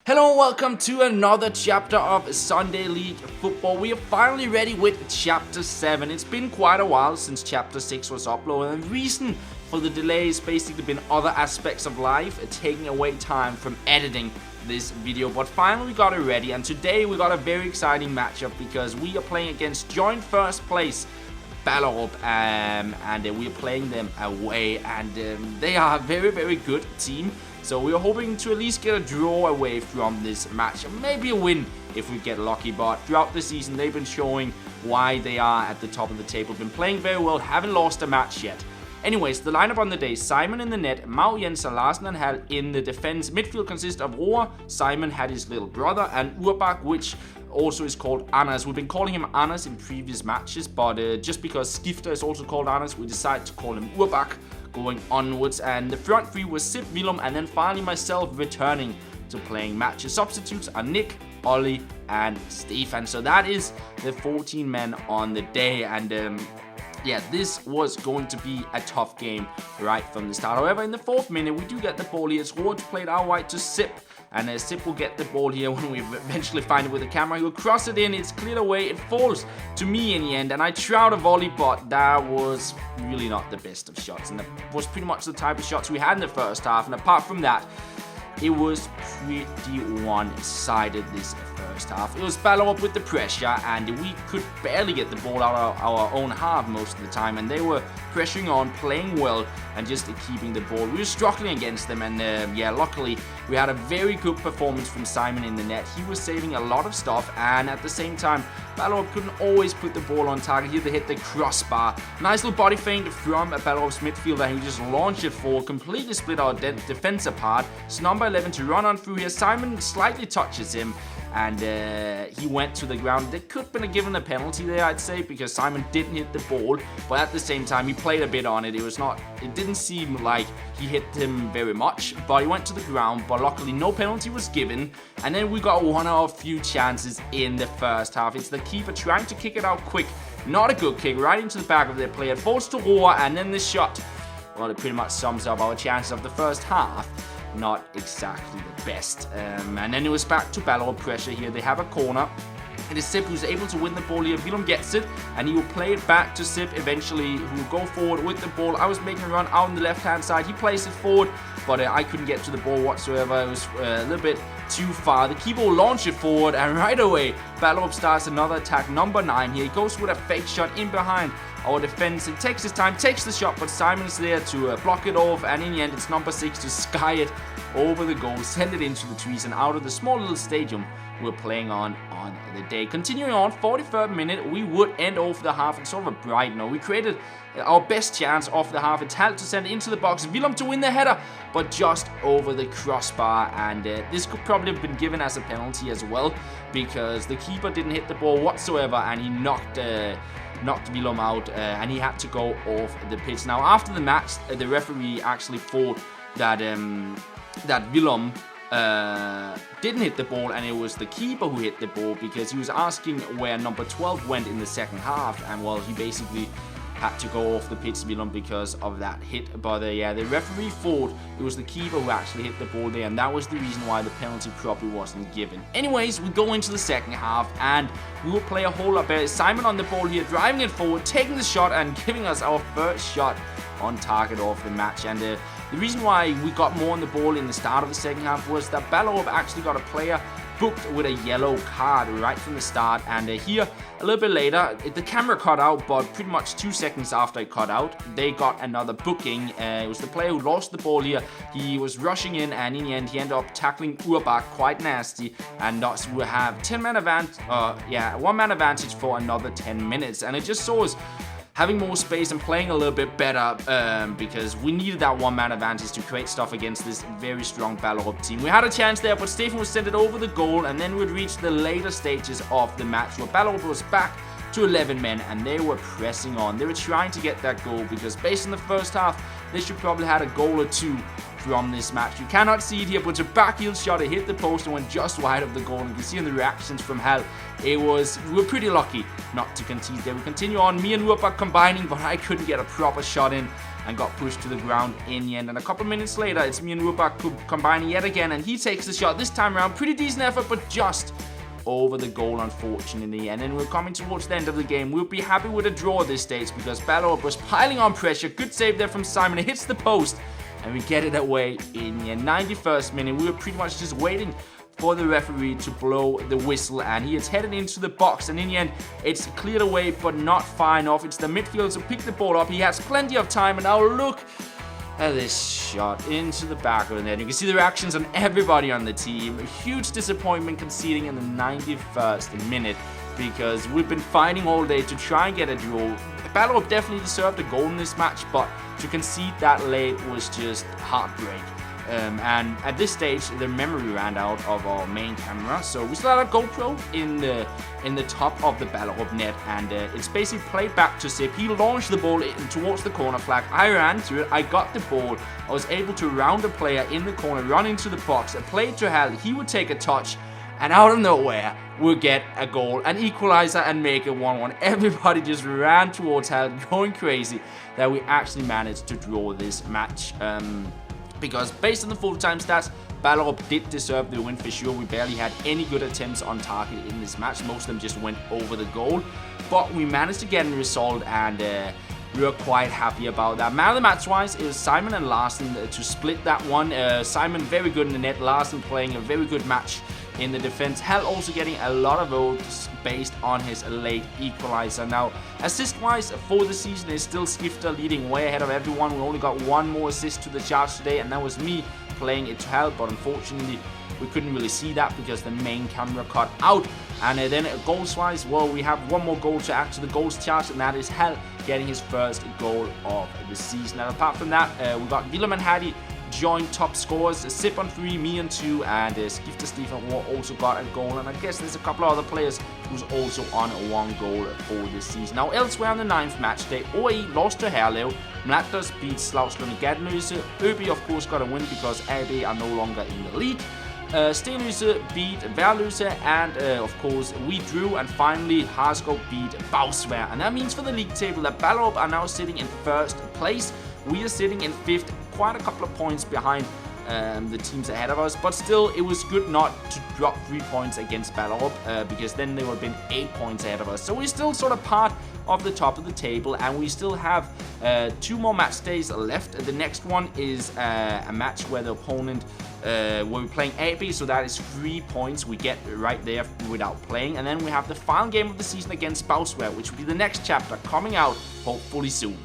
Hello and welcome to another chapter of Sunday League Football. We are finally ready with Chapter 7. It's been quite a while since Chapter 6 was uploaded, and the reason for the delay has basically been other aspects of life taking away time from editing this video. But finally we got it ready, and today we got a very exciting matchup because we are playing against joint first place Ballerup, and we are playing them away, and they are a very good team. So we are hoping to at least get a draw away from this match, maybe a win if we get lucky. But throughout the season they've been showing why they are at the top of the table, been playing very well, haven't lost a match yet. Anyways, the lineup on the day: Simon in the net, Mau, Jensen, Larsen and Hal in the defense. Midfield consists of Roar. Simon had his little brother, and Urbach, which also is called Anders. We've been calling him Anders in previous matches, but just because Skifter is also called Anders, we decided to call him Urbach going onwards. And the front three was Sip, Willem, and then finally myself returning to playing matches. Substitutes are Nick, Ollie and Stefan. So that is the 14 men on the day, and yeah, this was going to be a tough game right from the start. However, in the 4th minute, we do get the ball here. It's Roach played out wide to Sip, and Sip will get the ball here when we eventually find it with the camera. He'll cross it in, it's cleared away, it falls to me in the end, and I tried a volley, but that was really not the best of shots, and that was pretty much the type of shots we had in the first half. And apart from that, it was pretty one-sided this first half. It was Ballerup with the pressure, and we could barely get the ball out of our own half most of the time, and they were pressuring on, playing well, and just keeping the ball. We were struggling against them, and yeah, luckily we had a very good performance from Simon in the net. He was saving a lot of stuff, and at the same time Ballerup couldn't always put the ball on target. Here they hit the crossbar. Nice little body feint from Ballerup's midfielder, who just launched it forward, completely split our defense apart. It's number 11 to run on through here. Simon slightly touches him, and he went to the ground. They could have been given a penalty there, I'd say, because Simon didn't hit the ball, but at the same time he played a bit on it. It didn't seem like he hit him very much, but he went to the ground. But luckily no penalty was given, and then we got one of our few chances in the first half. It's the keeper trying to kick it out quick. Not a good kick, right into the back of their player. It falls to Roar, and then the shot, well, it pretty much sums up our chances of the first half. Not exactly the best. And then it was back to Ballerup pressure here. They have a corner. It is Sip who's able to win the ball here. Willem gets it, and he will play it back to Sip eventually, who will go forward with the ball. I was making a run out on the left-hand side. He plays it forward, but I couldn't get to the ball whatsoever. It was a little bit too far. The keeper will launch it forward, and right away, Ballerup starts another attack. Number 9 here. He goes with a fake shot in behind our defense. It takes his time, takes the shot, but Simon's there to block it off, and in the end, it's number 6 to sky it over the goal, send it into the trees, and out of the small little stadium we're playing on the day. Continuing on, 43rd minute, we would end off the half in sort of a bright note. We created our best chance off the half. It's Hal to send it into the box, Willem to win the header, but just over the crossbar, and this could probably have been given as a penalty as well, because the keeper didn't hit the ball whatsoever, and he knocked Willem out, and he had to go off the pitch. Now, after the match, the referee actually thought that Willem didn't hit the ball, and it was the keeper who hit the ball, because he was asking where number 12 went in the second half, and well, he basically had to go off the pitch, Willem, because of that hit. But yeah, the referee thought it was the keeper who actually hit the ball there, and that was the reason why the penalty probably wasn't given. Anyways, we go into the second half, and we will play a whole lot better. Simon on the ball here, driving it forward, taking the shot, and giving us our first shot on target of the match. And the reason why we got more on the ball in the start of the second half was that Ballerup actually got a player booked with a yellow card right from the start, and here a little bit later the camera cut out, but pretty much 2 seconds after it cut out, they got another booking. It was the player who lost the ball here. He was rushing in, and in the end he ended up tackling Urbach quite nasty, and thus we have 1 man advantage for another 10 minutes, and it just saw us having more space and playing a little bit better, because we needed that 1 man advantage to create stuff against this very strong Ballerup team. We had a chance there, but Stefan was sent it over the goal, and then we'd reach the later stages of the match where Ballerup was back to 11 men, and they were pressing on. They were trying to get that goal, because based on the first half, they should probably had a goal or two from this match. You cannot see it here, but it's a back heel shot. It hit the post and went just wide of the goal. And you can see in the reactions from Hal, we were pretty lucky not to concede there. We continue on. Me and Rupp are combining, but I couldn't get a proper shot in and got pushed to the ground in the end. And a couple minutes later, it's me and Rupp combining yet again, and he takes the shot this time around. Pretty decent effort, but just over the goal, unfortunately, in the end. And we're coming towards the end of the game. We'll be happy with a draw at this stage because Ballerup was piling on pressure. Good save there from Simon. It hits the post, and we get it away in the 91st minute. We were pretty much just waiting for the referee to blow the whistle, and he is headed into the box, and in the end it's cleared away but not far enough. It's the midfielder to pick the ball up. He has plenty of time, and now look at this shot into the back of the net. You can see the reactions on everybody on the team. A huge disappointment conceding in the 91st minute because we've been fighting all day to try and get a draw. Ballerup definitely deserved a goal in this match, but to concede that late was just heartbreak. And at this stage, the memory ran out of our main camera, so we still have a GoPro in the top of the Ballerup net, and it's basically played back to Sip. He launched the ball towards the corner flag. I ran to it. I got the ball. I was able to round a player in the corner, run into the box, and play to Hal. He would take a touch, and out of nowhere, we'll get a goal, an equalizer, and make it 1-1. Everybody just ran towards Hal, going crazy that we actually managed to draw this match. Because based on the full-time stats, Ballerup did deserve the win for sure. We barely had any good attempts on target in this match. Most of them just went over the goal. But we managed to get a result, and we were quite happy about that. Man of the match-wise, it was Simon and Larsen to split that one. Simon very good in the net. Larsen playing a very good match in the defense. Hal also getting a lot of votes based on his late equalizer. Now, assist-wise for the season is still Skifter leading way ahead of everyone. We only got one more assist to the charge today, and that was me playing it to Hal, but unfortunately we couldn't really see that because the main camera cut out. And then goals-wise, well, we have one more goal to add to the goals chart, and that is Hal getting his first goal of the season. Now, apart from that, we got Willem and Hattie joint top scorers. Sip on 3, me on 2, and Skifter Stefan War also got a goal. And I guess there's a couple of other players who's also on 1 goal for this season. Now, elsewhere on the 9th match day, OE lost to Herlev. Mlatters beat Slagslund Gattenløse. ÖB, of course, got a win because AB are no longer in the league. Stenløse beat Værløse, and of course we drew, and finally Harskov beat Bagsvær. And that means for the league table that Ballerup are now sitting in 1st place. We are sitting in 5th, quite a couple of points behind the teams ahead of us, but still it was good not to drop 3 points against Ballerup because then they would have been 8 points ahead of us. So we're still sort of part of the top of the table, and we still have 2 more match days left. The next one is a match where the opponent where we're playing AB, so that is 3 points we get right there without playing. And then we have the final game of the season against Bagsvær, which will be the next chapter coming out hopefully soon.